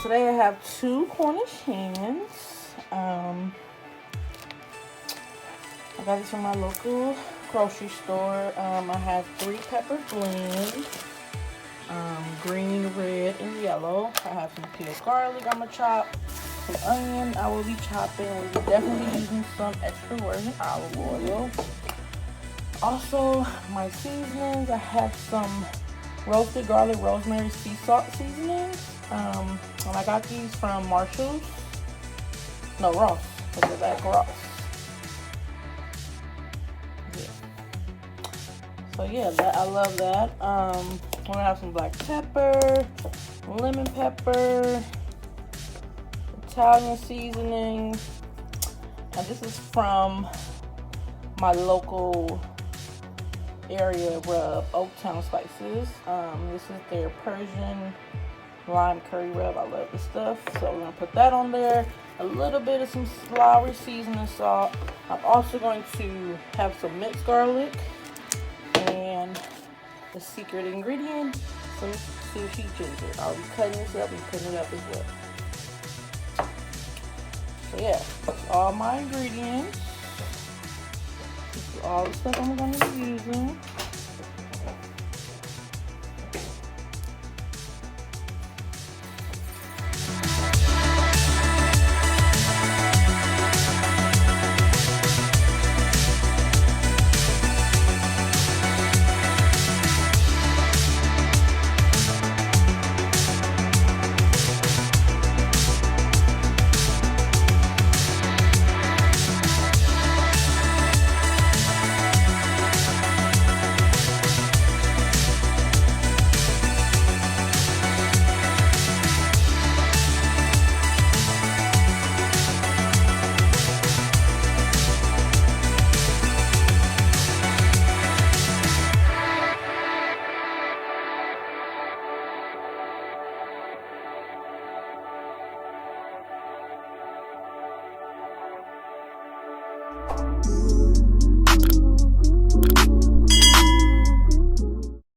Today I have 2 Cornish hens. I got this from my local grocery store. I have 3 pepper blends, green, red, and yellow. I have some peeled garlic I'm gonna chop, some onion I will be chopping. We'll be definitely using some extra virgin olive oil. Also, my seasonings, I have some roasted garlic, rosemary, sea salt seasonings. And I got these from Marshall's. No, Ross. Look at that, Ross. Yeah. So yeah, I love that. I'm gonna have some black pepper, lemon pepper, Italian seasoning, and this is from my local area rub, Oaktown Spices. This is their Persian lime curry rub. I love this stuff, so we're gonna put that on there. A little bit of some flour seasoning salt. I'm also going to have some minced garlic and the secret ingredient, some sushi ginger. I'll be cutting this up and putting it up as well. So yeah, that's all my ingredients. This is all the stuff I'm going to be using.